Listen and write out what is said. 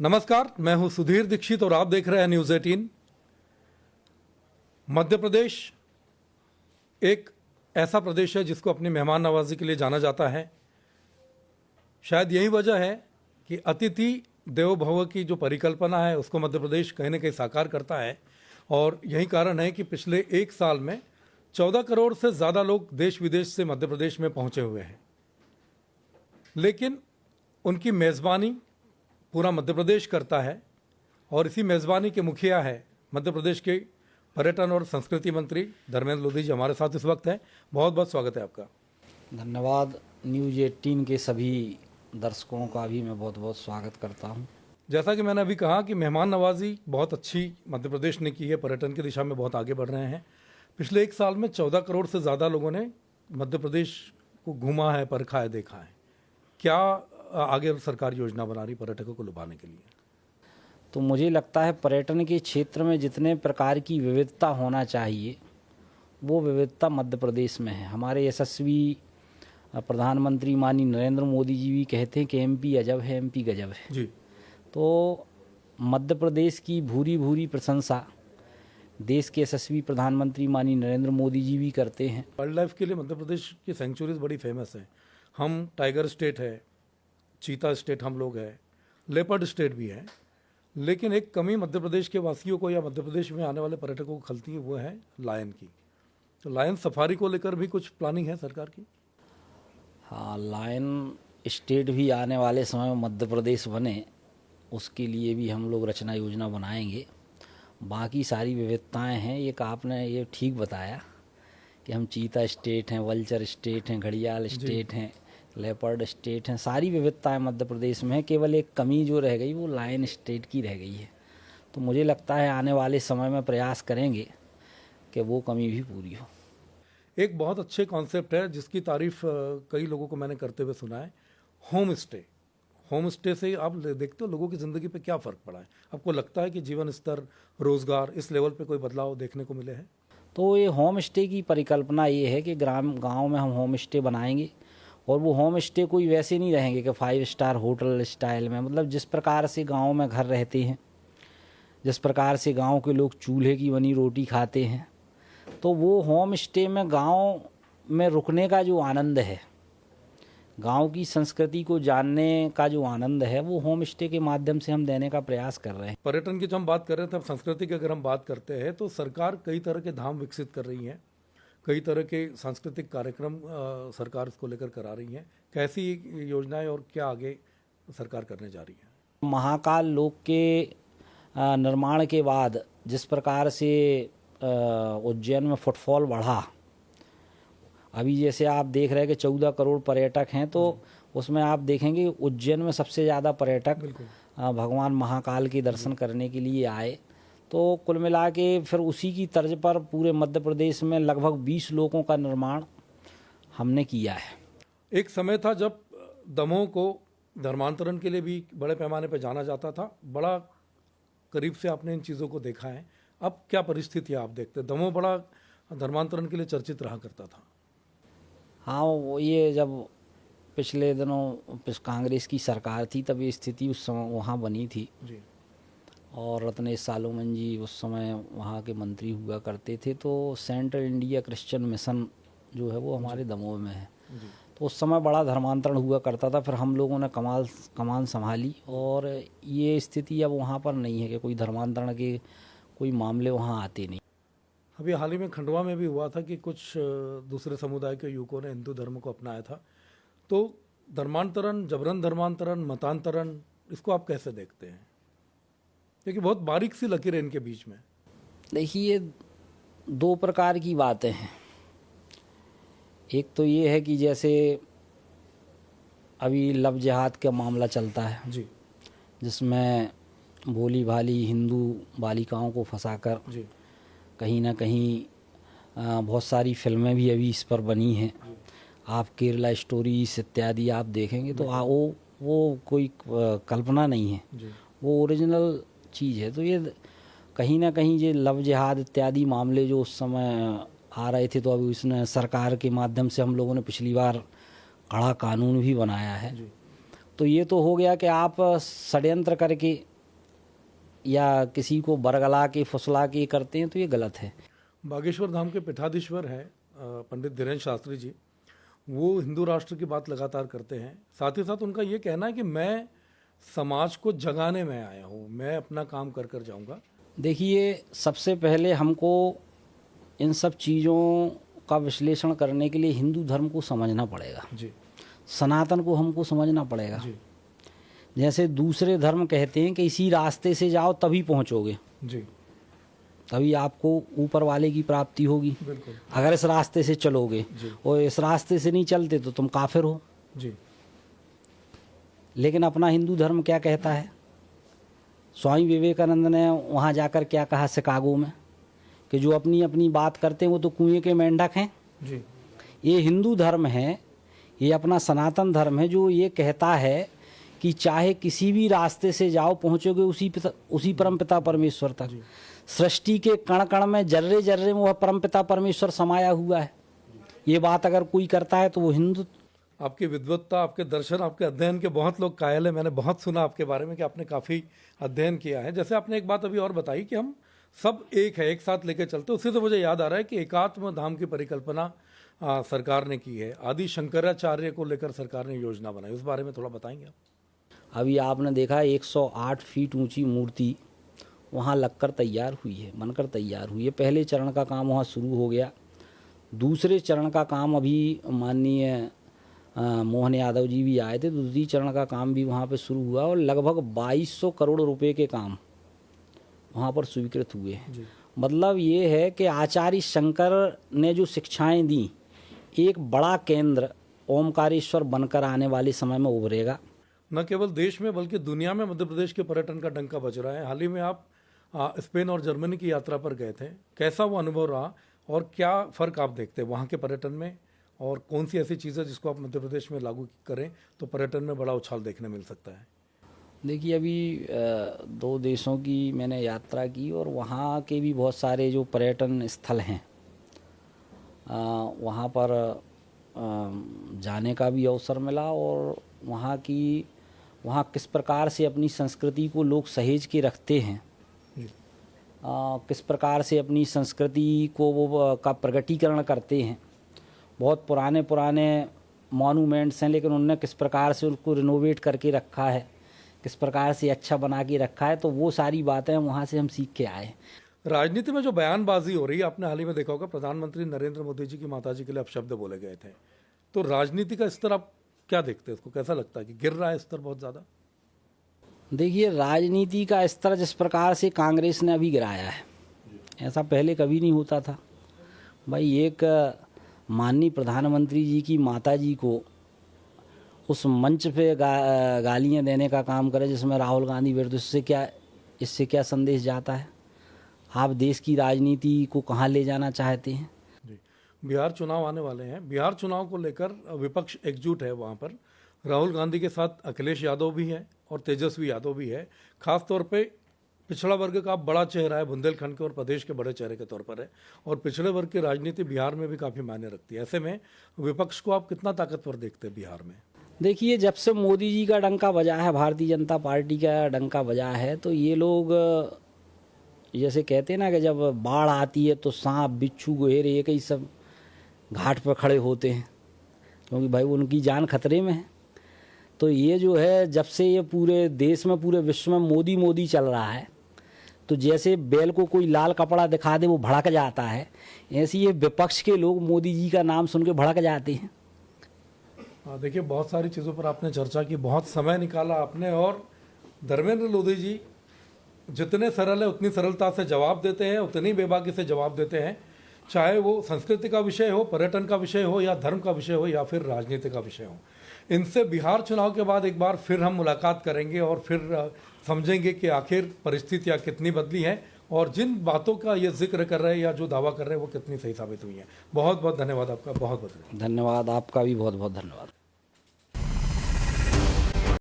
नमस्कार, मैं हूं सुधीर दीक्षित और आप देख रहे हैं न्यूज़ 18। मध्य प्रदेश एक ऐसा प्रदेश है जिसको अपनी मेहमान नवाजी के लिए जाना जाता है। शायद यही वजह है कि अतिथि देवो भव की जो परिकल्पना है उसको मध्य प्रदेश कहीं न कहीं साकार करता है और यही कारण है कि पिछले एक साल में 14 करोड़ से ज़्यादा लोग देश विदेश से मध्य प्रदेश में पहुंचे हुए हैं। लेकिन उनकी मेज़बानी पूरा मध्य प्रदेश करता है और इसी मेज़बानी के मुखिया है मध्य प्रदेश के पर्यटन और संस्कृति मंत्री धर्मेंद्र लोधी जी हमारे साथ इस वक्त हैं। बहुत बहुत स्वागत है आपका। धन्यवाद। न्यूज़ 18 के सभी दर्शकों का भी मैं बहुत बहुत स्वागत करता हूं। जैसा कि मैंने अभी कहा कि मेहमान नवाजी बहुत अच्छी मध्य प्रदेश ने की है, पर्यटन की दिशा में बहुत आगे बढ़ रहे हैं। पिछले एक साल में 14 करोड़ से ज़्यादा लोगों ने मध्य प्रदेश को घूमा है, परखा है, देखा है। क्या आगे सरकार योजना बना रही पर्यटकों को लुभाने के लिए? तो मुझे लगता है पर्यटन के क्षेत्र में जितने प्रकार की विविधता होना चाहिए वो विविधता मध्य प्रदेश में है। हमारे यशस्वी प्रधानमंत्री माननीय नरेंद्र मोदी जी भी कहते हैं कि एमपी अजब है, एमपी गजब है जी। तो मध्य प्रदेश की भूरी भूरी प्रशंसा देश के यशस्वी प्रधानमंत्री माननीय नरेंद्र मोदी जी भी करते हैं। वाइल्ड लाइफ के लिए मध्य प्रदेश की सेंचुरीज बड़ी फेमस है। हम टाइगर स्टेट है, चीता स्टेट हम लोग है, लेपर्ड स्टेट भी है। लेकिन एक कमी मध्य प्रदेश के वासियों को या मध्य प्रदेश में आने वाले पर्यटकों को खलती है, वो है लायन की। तो लायन सफारी को लेकर भी कुछ प्लानिंग है सरकार की? हाँ, लायन स्टेट भी आने वाले समय में मध्य प्रदेश बने उसके लिए भी हम लोग रचना योजना बनाएंगे। बाकी सारी विविधताएं हैं, एक आपने ये ठीक बताया कि हम चीता स्टेट हैं, वल्चर स्टेट हैं, घड़ियाल स्टेट हैं, लेपर्ड स्टेट हैं, सारी विविधताएं मध्य प्रदेश में है। केवल एक कमी जो रह गई वो लायन स्टेट की रह गई है। तो मुझे लगता है आने वाले समय में प्रयास करेंगे कि वो कमी भी पूरी हो। एक बहुत अच्छे कॉन्सेप्ट है जिसकी तारीफ कई लोगों को मैंने करते हुए सुना है, होम स्टे। होम स्टे से आप देखते हो लोगों की ज़िंदगी पे क्या फ़र्क पड़ा है? आपको लगता है कि जीवन स्तर, रोज़गार इस लेवल पे कोई बदलाव देखने को मिले हैं? तो ये होम स्टे की परिकल्पना ये है कि गांव में हम होम स्टे बनाएंगे और वो होम स्टे कोई वैसे नहीं रहेंगे कि 5 स्टार होटल स्टाइल में। मतलब जिस प्रकार से गांव में घर रहते हैं, जिस प्रकार से गांव के लोग चूल्हे की बनी रोटी खाते हैं, तो वो होम स्टे में गांव में रुकने का जो आनंद है, गांव की संस्कृति को जानने का जो आनंद है, वो होम स्टे के माध्यम से हम देने का प्रयास कर रहे हैं। पर्यटन की जब हम बात कर रहे थे, अब संस्कृति की अगर हम बात करते हैं तो सरकार कई तरह के धाम विकसित कर रही है, कई तरह के सांस्कृतिक कार्यक्रम सरकार इसको लेकर करा रही है। कैसी योजनाएं और क्या आगे सरकार करने जा रही है? महाकाल लोक के निर्माण के बाद जिस प्रकार से उज्जैन में फुटफॉल बढ़ा, अभी जैसे आप देख रहे हैं कि 14 करोड़ पर्यटक हैं, तो उसमें आप देखेंगे उज्जैन में सबसे ज़्यादा पर्यटक भगवान महाकाल के दर्शन करने के लिए आए। तो कुल मिला के फिर उसी की तर्ज पर पूरे मध्य प्रदेश में लगभग 20 लोगों का निर्माण हमने किया है। एक समय था जब दमोह को धर्मांतरण के लिए भी बड़े पैमाने पर जाना जाता था। बड़ा करीब से आपने इन चीज़ों को देखा है। अब क्या परिस्थिति आप देखते हैं? दमोह बड़ा धर्मांतरण के लिए चर्चित रहा करता था। हाँ, वो ये जब पिछले दिनों कांग्रेस की सरकार थी तब ये स्थिति उस समय वहाँ बनी थी जी। और रत्नेश सालूमन जी उस समय वहाँ के मंत्री हुआ करते थे। तो सेंट्रल इंडिया क्रिश्चियन मिशन जो है वो हमारे दमोह में है। तो उस समय बड़ा धर्मांतरण हुआ करता था। फिर हम लोगों ने कमान संभाली और ये स्थिति अब वहाँ पर नहीं है कि कोई धर्मांतरण के कोई मामले वहाँ आते नहीं। अभी हाल ही में खंडवा में भी हुआ था कि कुछ दूसरे समुदाय के युवकों ने हिंदू धर्म को अपनाया था। तो धर्मांतरण, जबरन धर्मांतरण, मतांतरण, इसको आप कैसे देखते हैं? क्योंकि बहुत बारीक सी लकीर है इनके बीच में। देखिए, 2 प्रकार की बातें हैं। एक तो ये है कि जैसे अभी लव जिहाद का मामला चलता है जी, जिसमें भोली भाली हिंदू बालिकाओं को फंसाकर जी, कहीं ना कहीं बहुत सारी फिल्में भी अभी इस पर बनी हैं। आप केरला स्टोरीज इत्यादि आप देखेंगे तो वो कोई कल्पना नहीं है, वो ओरिजिनल चीज़ है। तो ये कहीं ना कहीं ये लव जिहाद इत्यादि मामले जो उस समय आ रहे थे, तो अभी इसने सरकार के माध्यम से हम लोगों ने पिछली बार कड़ा कानून भी बनाया है। तो ये तो हो गया कि आप षड्यंत्र करके या किसी को बरगला के फुसला के करते हैं तो ये गलत है। बागेश्वर धाम के पीठाधीश्वर हैं पंडित धीरेन्द्र शास्त्री जी, वो हिंदू राष्ट्र की बात लगातार करते हैं। साथ ही साथ उनका ये कहना है कि मैं समाज को जगाने में आया हूँ, मैं अपना काम कर कर जाऊँगा। देखिए, सबसे पहले हमको इन सब चीज़ों का विश्लेषण करने के लिए हिंदू धर्म को समझना पड़ेगा, जी सनातन को हमको समझना पड़ेगा। जी जैसे दूसरे धर्म कहते हैं कि इसी रास्ते से जाओ तभी पहुँचोगे, जी तभी आपको ऊपर वाले की प्राप्ति होगी। बिल्कुल अगर इस रास्ते से चलोगे जी और इस रास्ते से नहीं चलते तो तुम काफिर हो। जी लेकिन अपना हिंदू धर्म क्या कहता है? स्वामी विवेकानंद ने वहाँ जाकर क्या कहा शिकागो में कि जो अपनी अपनी बात करते हैं वो तो कुएं के मेंढक हैं। जी ये हिंदू धर्म है, ये अपना सनातन धर्म है जो ये कहता है कि चाहे किसी भी रास्ते से जाओ पहुँचोगे उसी परमपिता परमेश्वर तक। सृष्टि के कण कण में जर्रे जर्रे में वह परमपिता परमेश्वर समाया हुआ है। ये बात अगर कोई करता है तो वो हिंदू। आपकी विद्वत्ता, आपके दर्शन, आपके अध्ययन के बहुत लोग कायल हैं। मैंने बहुत सुना आपके बारे में कि आपने काफ़ी अध्ययन किया है। जैसे आपने एक बात अभी और बताई कि हम सब एक है, एक साथ लेके चलते, उससे तो मुझे याद आ रहा है कि एकात्म धाम की परिकल्पना सरकार ने की है। आदि शंकराचार्य को लेकर सरकार ने योजना बनाई, उस बारे में थोड़ा बताएंगे आप? अभी आपने देखा 108 फीट ऊंची मूर्ति वहाँ लगकर तैयार हुई है, बनकर तैयार हुई है। पहले चरण का काम वहाँ शुरू हो गया। दूसरे चरण का काम अभी माननीय मोहन यादव जी भी आए थे, दूसरी चरण का काम भी वहाँ पे शुरू हुआ और लगभग 2200 करोड़ रुपए के काम वहाँ पर स्वीकृत हुए हैं। मतलब ये है कि आचार्य शंकर ने जो शिक्षाएं दी, एक बड़ा केंद्र ओमकारेश्वर बनकर आने वाले समय में उभरेगा। न केवल देश में बल्कि दुनिया में मध्य प्रदेश के पर्यटन का डंका बज रहा है। हाल ही में आप स्पेन और जर्मनी की यात्रा पर गए थे, कैसा वो अनुभव रहा और क्या फ़र्क आप देखते हैं वहाँ के पर्यटन में, और कौन सी ऐसी चीज़ है जिसको आप मध्य प्रदेश में लागू करें तो पर्यटन में बड़ा उछाल देखने मिल सकता है? देखिए, अभी 2 देशों की मैंने यात्रा की और वहाँ के भी बहुत सारे जो पर्यटन स्थल हैं वहाँ पर जाने का भी अवसर मिला और वहाँ किस प्रकार से अपनी संस्कृति को लोग सहेज के रखते हैं, किस प्रकार से अपनी संस्कृति को वो का प्रगटीकरण करते हैं। बहुत पुराने पुराने मॉन्यूमेंट्स हैं लेकिन उनने किस प्रकार से उसको रिनोवेट करके रखा है, किस प्रकार से अच्छा बना के रखा है, तो वो सारी बातें वहाँ से हम सीख के आए। राजनीति में जो बयानबाजी हो रही है, आपने हाल ही में देखा होगा प्रधानमंत्री नरेंद्र मोदी जी की माताजी के लिए अपशब्द बोले गए थे, तो राजनीति का स्तर आप क्या देखते हैं? उसको कैसा लगता है कि गिर रहा है स्तर बहुत ज़्यादा? देखिए, राजनीति का स्तर जिस प्रकार से कांग्रेस ने अभी गिराया है, ऐसा पहले कभी नहीं होता था। भाई, एक माननीय प्रधानमंत्री जी की माताजी को उस मंच पे गालियाँ देने का काम करे जिसमें राहुल गांधी विरुद्ध, इससे क्या संदेश जाता है? आप देश की राजनीति को कहाँ ले जाना चाहते हैं? जी, बिहार चुनाव आने वाले हैं। बिहार चुनाव को लेकर विपक्ष एकजुट है। वहाँ पर राहुल गांधी के साथ अखिलेश यादव भी है और तेजस्वी यादव भी है। खास तौर पे पिछड़ा वर्ग का बड़ा चेहरा है, बुंदेलखंड के और प्रदेश के बड़े चेहरे के तौर पर है, और पिछड़े वर्ग की राजनीति बिहार में भी काफ़ी मायने रखती है। ऐसे में विपक्ष को आप कितना ताकतवर देखते हैं बिहार में? देखिए, जब से मोदी जी का डंका बजा है, भारतीय जनता पार्टी का डंका बजा है, तो ये लोग जैसे कहते हैं ना कि जब बाढ़ आती है तो सांप बिच्छू गोहेर एक ही सब घाट पर खड़े होते हैं, क्योंकि भाई उनकी जान खतरे में है। तो ये जो है, जब से ये पूरे देश में, पूरे विश्व में मोदी मोदी चल रहा है, तो जैसे बैल को कोई लाल कपड़ा दिखा दे वो भड़क जाता है, ऐसे ये विपक्ष के लोग मोदी जी का नाम सुन के भड़क जाते हैं। देखिए, बहुत सारी चीज़ों पर आपने चर्चा की, बहुत समय निकाला आपने, और धर्मेंद्र लोधी जी जितने सरल है उतनी सरलता से जवाब देते हैं, उतनी बेबाकी से जवाब देते हैं, चाहे वो संस्कृति का विषय हो, पर्यटन का विषय हो, या धर्म का विषय हो, या फिर राजनीति का विषय हो। इनसे बिहार चुनाव के बाद एक बार फिर हम मुलाकात करेंगे और फिर समझेंगे कि आखिर परिस्थितियाँ कितनी बदली हैं और जिन बातों का ये जिक्र कर रहे हैं या जो दावा कर रहे हैं वो कितनी सही साबित हुई हैं। बहुत बहुत धन्यवाद आपका, बहुत बहुत धन्यवाद। आपका भी बहुत बहुत धन्यवाद।